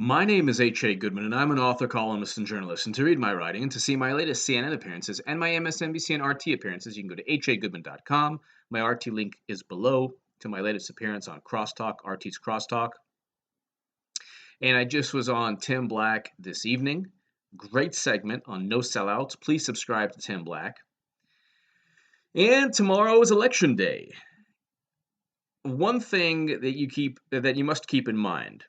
My name is H.A. Goodman, and I'm an author, columnist, and journalist. And to read my writing and to see my latest CNN appearances and my MSNBC and RT appearances, you can go to hagoodman.com. My RT link is below to my latest appearance on Crosstalk, RT's Crosstalk. And I just was on Tim Black this evening. Great segment on no sellouts. Please subscribe to Tim Black. And tomorrow is election day. One thing that you must keep in mind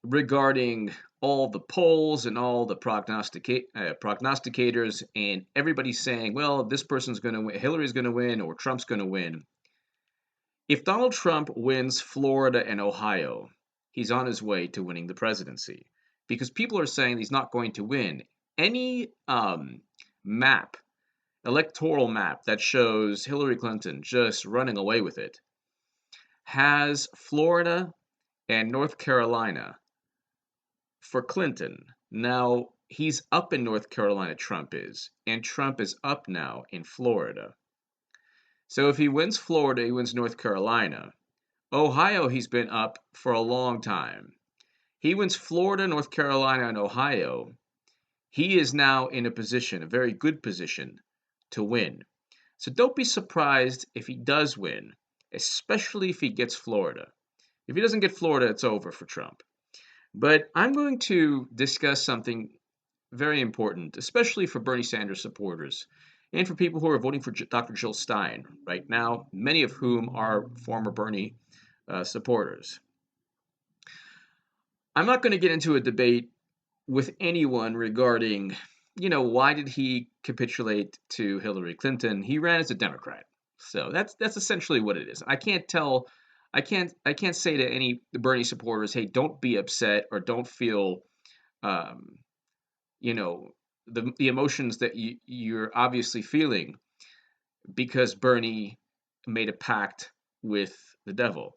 regarding all the polls and all the prognosticators and everybody saying, well, this person's going to win, Hillary's going to win, or Trump's going to win. If Donald Trump wins Florida and Ohio, he's on his way to winning the presidency because people are saying he's not going to win. Any electoral map that shows Hillary Clinton just running away with it has Florida and North Carolina for Clinton. Now, he's up in North Carolina, Trump is, and Trump is up now in Florida. So if he wins Florida, he wins North Carolina. Ohio, he's been up for a long time. He wins Florida, North Carolina, and Ohio. He is now in a very good position to win. So don't be surprised if he does win, especially if he gets Florida. If he doesn't get Florida, it's over for Trump. But I'm going to discuss something very important, especially for Bernie Sanders supporters and for people who are voting for Dr. Jill Stein right now, many of whom are former Bernie supporters. I'm not going to get into a debate with anyone regarding, why did he capitulate to Hillary Clinton? He ran as a Democrat. So that's essentially what it is. I can't say to any Bernie supporters, hey, don't be upset or don't feel the emotions that you're obviously feeling because Bernie made a pact with the devil.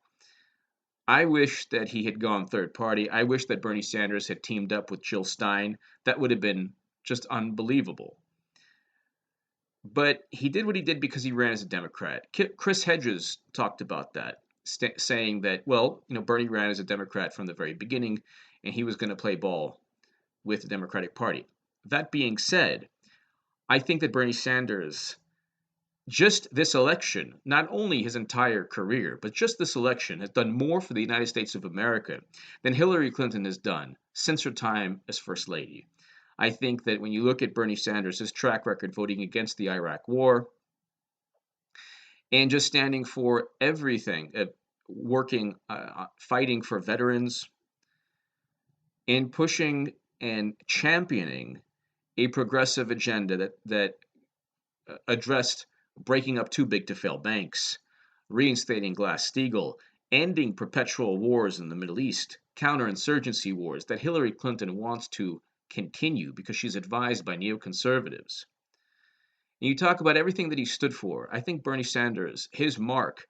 I wish that he had gone third party. I wish that Bernie Sanders had teamed up with Jill Stein. That would have been just unbelievable. But he did what he did because he ran as a Democrat. Chris Hedges talked about that, saying that, Bernie ran as a Democrat from the very beginning, and he was going to play ball with the Democratic Party. That being said, I think that Bernie Sanders, just this election, not only his entire career, but just this election, has done more for the United States of America than Hillary Clinton has done since her time as First Lady. I think that when you look at Bernie Sanders, his track record voting against the Iraq War, and just standing for everything, fighting for veterans, and pushing and championing a progressive agenda that addressed breaking up too big to fail banks, reinstating Glass-Steagall, ending perpetual wars in the Middle East, counterinsurgency wars that Hillary Clinton wants to continue because she's advised by neoconservatives. And you talk about everything that he stood for. I think Bernie Sanders, his mark,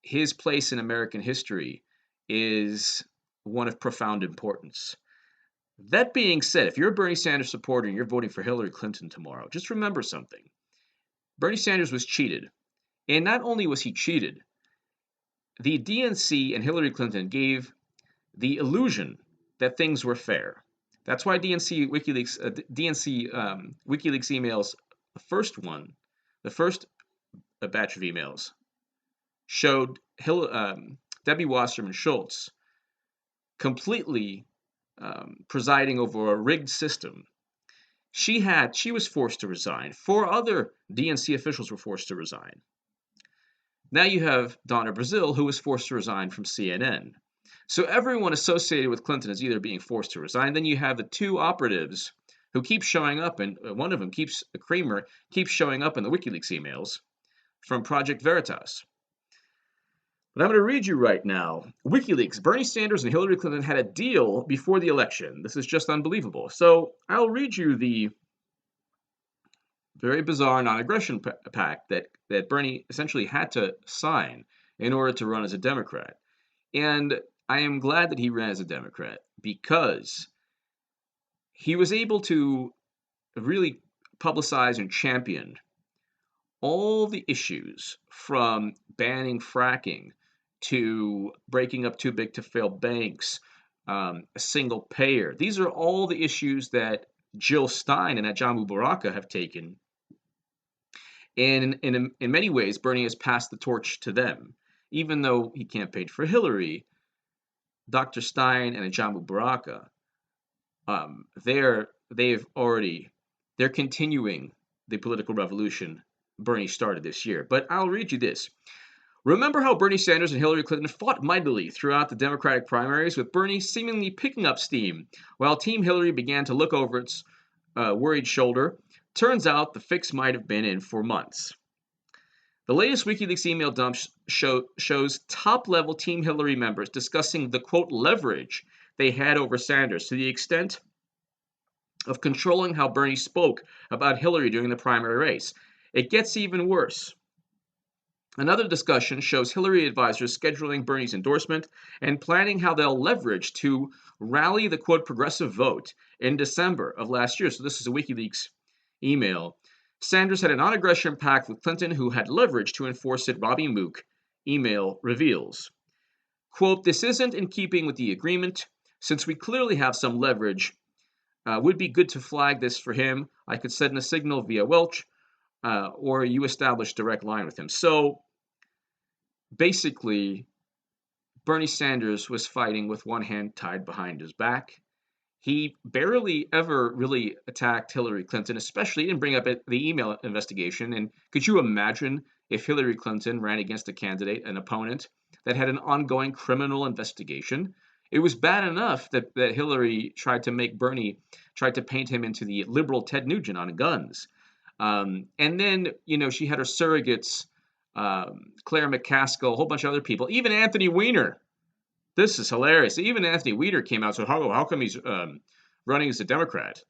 his place in American history is one of profound importance. That being said, if you're a Bernie Sanders supporter and you're voting for Hillary Clinton tomorrow, just remember something. Bernie Sanders was cheated. And not only was he cheated, the DNC and Hillary Clinton gave the illusion that things were fair. That's why WikiLeaks emails, the first batch of emails, showed Debbie Wasserman Schultz completely presiding over a rigged system. She was forced to resign. 4 other DNC officials were forced to resign. Now you have Donna Brazile, who was forced to resign from CNN. So everyone associated with Clinton is either being forced to resign. Then you have the 2 operatives who keep showing up, and one of them, Kramer, keeps showing up in the WikiLeaks emails from Project Veritas. But I'm going to read you right now. WikiLeaks, Bernie Sanders and Hillary Clinton had a deal before the election. This is just unbelievable. So I'll read you the very bizarre non-aggression pact that Bernie essentially had to sign in order to run as a Democrat. And I am glad that he ran as a Democrat because he was able to really publicize and champion all the issues from banning fracking to breaking up too big to fail banks, a single payer. These are all the issues that Jill Stein and Ajamu Baraka have taken. And in many ways, Bernie has passed the torch to them. Even though he campaigned for Hillary, Dr. Stein and Ajamu Baraka, they're continuing the political revolution Bernie started this year. But I'll read you this. Remember how Bernie Sanders and Hillary Clinton fought mightily throughout the Democratic primaries, with Bernie seemingly picking up steam, while Team Hillary began to look over its worried shoulder? Turns out the fix might have been in for months. The latest WikiLeaks email dump shows top-level Team Hillary members discussing the, quote, leverage they had over Sanders to the extent of controlling how Bernie spoke about Hillary during the primary race. It gets even worse. Another discussion shows Hillary advisors scheduling Bernie's endorsement and planning how they'll leverage to rally the, quote, progressive vote in December of last year. So this is a WikiLeaks email. Sanders had a non-aggression pact with Clinton, who had leverage to enforce it, Robbie Mook email reveals. Quote, this isn't in keeping with the agreement. Since we clearly have some leverage, would be good to flag this for him. I could send a signal via Welch, or you establish direct line with him. So basically, Bernie Sanders was fighting with one hand tied behind his back. He barely ever really attacked Hillary Clinton, especially didn't bring up the email investigation. And could you imagine if Hillary Clinton ran against a candidate, an opponent, that had an ongoing criminal investigation? It was bad enough that Hillary tried to paint him into the liberal Ted Nugent on guns. And then, she had her surrogates, Claire McCaskill, a whole bunch of other people, even Anthony Weiner. This is hilarious. Even Anthony Weiner came out and said, how come he's running as a Democrat?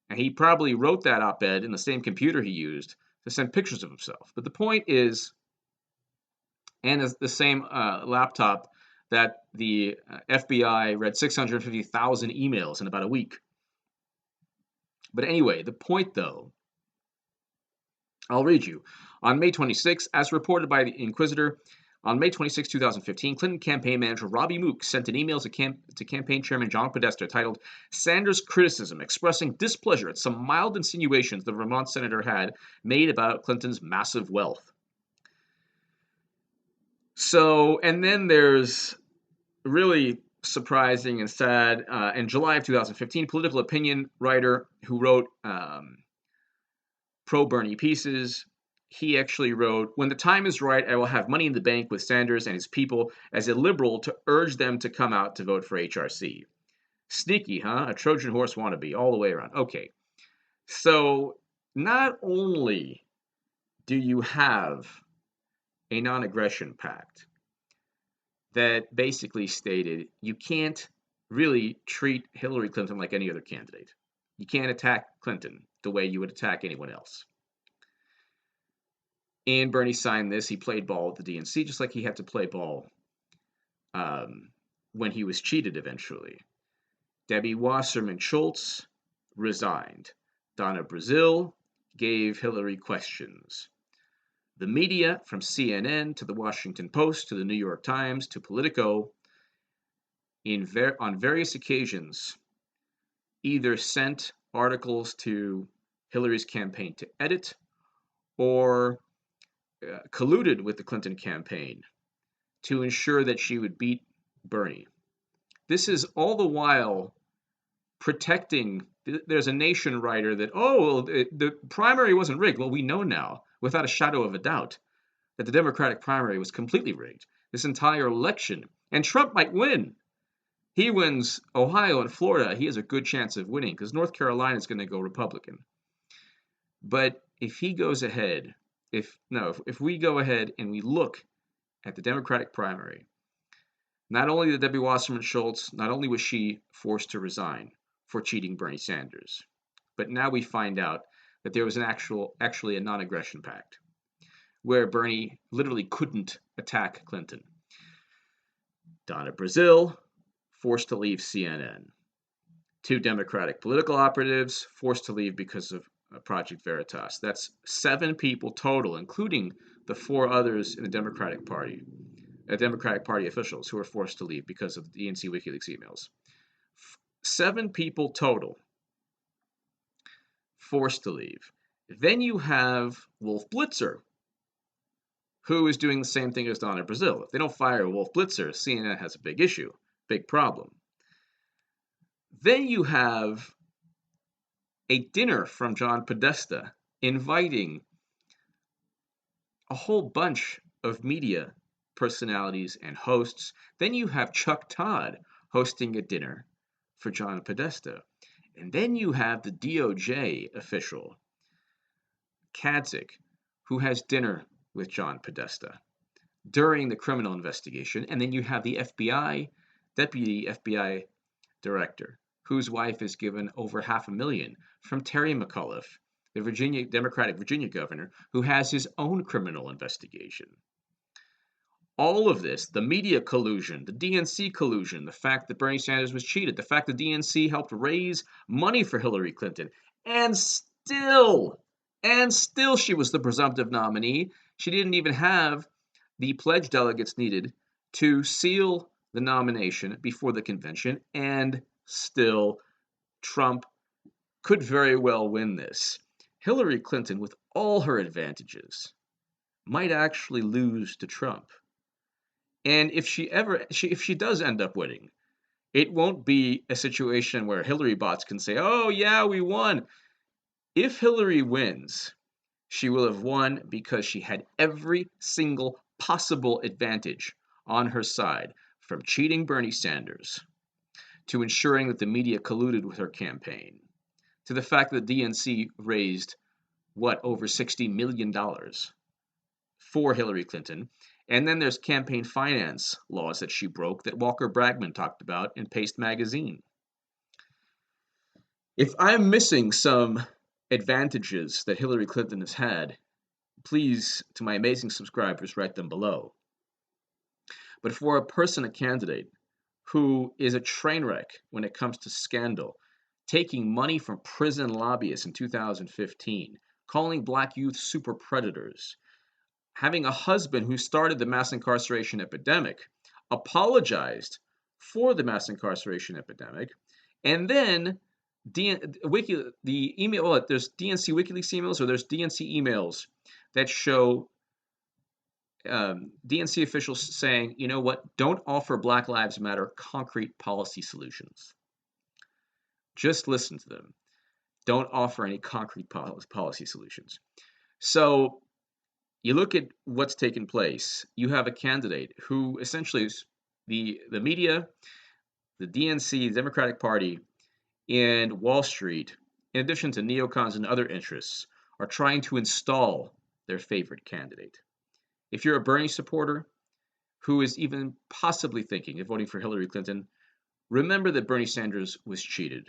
And he probably wrote that op-ed in the same computer he used to send pictures of himself. But the point is, and the same laptop that the FBI read 650,000 emails in about a week. But anyway, the point, though, I'll read you. On May 26, as reported by the Inquisitor, on May 26, 2015, Clinton campaign manager Robbie Mook sent an email to campaign chairman John Podesta titled Sanders Criticism, expressing displeasure at some mild insinuations the Vermont senator had made about Clinton's massive wealth. So, and then there's really surprising and sad, in July of 2015, political opinion writer who wrote pro-Bernie pieces, he actually wrote, when the time is right, I will have money in the bank with Sanders and his people as a liberal to urge them to come out to vote for HRC. Sneaky, huh? A Trojan horse wannabe all the way around. Okay. So not only do you have a non-aggression pact that basically stated you can't really treat Hillary Clinton like any other candidate. You can't attack Clinton the way you would attack anyone else. And Bernie signed this. He played ball with the DNC, just like he had to play ball when he was cheated eventually. Debbie Wasserman Schultz resigned. Donna Brazile gave Hillary questions. The media, from CNN to the Washington Post to the New York Times to Politico, on various occasions, either sent articles to Hillary's campaign to edit or colluded with the Clinton campaign to ensure that she would beat Bernie. This is all the while protecting. There's a Nation writer that, the primary wasn't rigged. Well, we know now, without a shadow of a doubt, that the Democratic primary was completely rigged. This entire election. And Trump might win. He wins Ohio and Florida. He has a good chance of winning because North Carolina is going to go Republican. But if he goes ahead, if we go ahead and we look at the Democratic primary, not only did Debbie Wasserman Schultz, not only was she forced to resign for cheating Bernie Sanders, but now we find out that there was actually a non-aggression pact where Bernie literally couldn't attack Clinton. Donna Brazile forced to leave CNN. 2 Democratic political operatives forced to leave because of Project Veritas. That's 7 people total, including the 4 others in the Democratic Party officials who were forced to leave because of the DNC WikiLeaks emails. 7 people total forced to leave. Then you have Wolf Blitzer, who is doing the same thing as done in Brazil. If they don't fire Wolf Blitzer, CNN has a big issue, big problem. Then you have a dinner from John Podesta inviting a whole bunch of media personalities and hosts. Then you have Chuck Todd hosting a dinner for John Podesta. And then you have the DOJ official, Kadzik, who has dinner with John Podesta during the criminal investigation. And then you have the FBI, deputy FBI director, whose wife is given over $500,000 from Terry McAuliffe, the Democratic Virginia governor, who has his own criminal investigation. All of this, the media collusion, the DNC collusion, the fact that Bernie Sanders was cheated, the fact that DNC helped raise money for Hillary Clinton, and still she was the presumptive nominee. She didn't even have the pledge delegates needed to seal the nomination before the convention, and still Trump could very well win this. Hillary Clinton, with all her advantages, might actually lose to Trump. And if she does end up winning, it won't be a situation where Hillary bots can say, "Oh yeah, we won." If Hillary wins, she will have won because she had every single possible advantage on her side, from cheating Bernie Sanders to ensuring that the media colluded with her campaign, to the fact that the DNC raised over $60 million for Hillary Clinton. And then there's campaign finance laws that she broke that Walker Bragman talked about in Paste magazine. If I'm missing some advantages that Hillary Clinton has had, please, to my amazing subscribers, write them below. But for a candidate who is a train wreck when it comes to scandal, taking money from prison lobbyists in 2015, calling black youth super predators, having a husband who started the mass incarceration epidemic, apologized for the mass incarceration epidemic, and then there's DNC WikiLeaks emails, or there's DNC emails that show DNC officials saying, you know what, don't offer Black Lives Matter concrete policy solutions. Just listen to them. Don't offer any concrete policy solutions. So you look at what's taken place. You have a candidate who essentially is the media, the DNC, the Democratic Party, and Wall Street, in addition to neocons and other interests, are trying to install their favorite candidate. If you're a Bernie supporter who is even possibly thinking of voting for Hillary Clinton, remember that Bernie Sanders was cheated.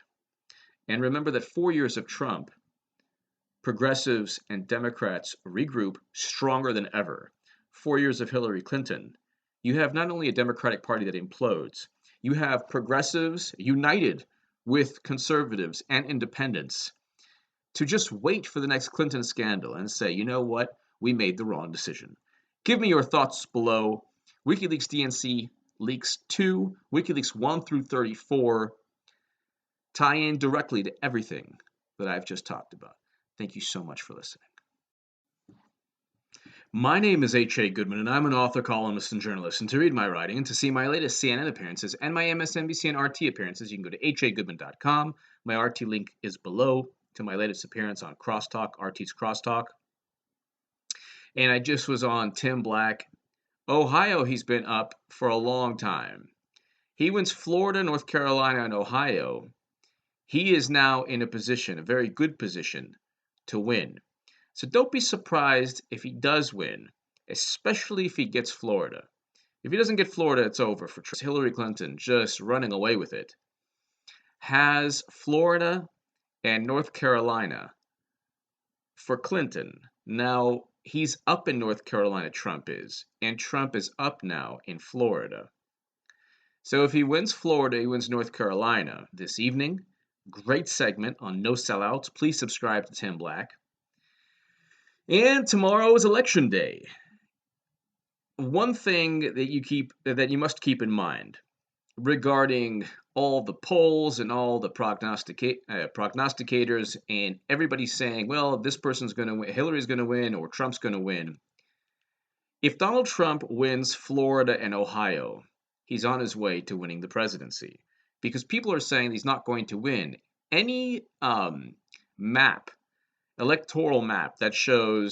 And remember that 4 years of Trump, progressives and Democrats regroup stronger than ever. 4 years of Hillary Clinton, you have not only a Democratic Party that implodes, you have progressives united with conservatives and independents to just wait for the next Clinton scandal and say, you know what, we made the wrong decision. Give me your thoughts below. WikiLeaks DNC leaks 2, WikiLeaks 1 through 34 tie in directly to everything that I've just talked about. Thank you so much for listening. My name is H.A. Goodman, and I'm an author, columnist, and journalist. And to read my writing and to see my latest CNN appearances and my MSNBC and RT appearances, you can go to hagoodman.com. My RT link is below to my latest appearance on Crosstalk, RT's Crosstalk. And I just was on Tim Black. Ohio, he's been up for a long time. He wins Florida, North Carolina, and Ohio. He is now in a position, a very good position, to win. So don't be surprised if he does win, especially if he gets Florida. If he doesn't get Florida, it's over for Hillary Clinton, just running away with it. Has Florida and North Carolina for Clinton. Now, he's up in North Carolina, Trump is, and Trump is up now in Florida. So if he wins Florida, he wins North Carolina this evening. Great segment on No Sellouts. Please subscribe to Tim Black. And tomorrow is Election Day. One thing that you must keep in mind regarding all the polls and all the prognosticators, and everybody saying, well, this person's going to win, Hillary's going to win, or Trump's going to win. If Donald Trump wins Florida and Ohio, he's on his way to winning the presidency, because people are saying he's not going to win. Any map, electoral map, that shows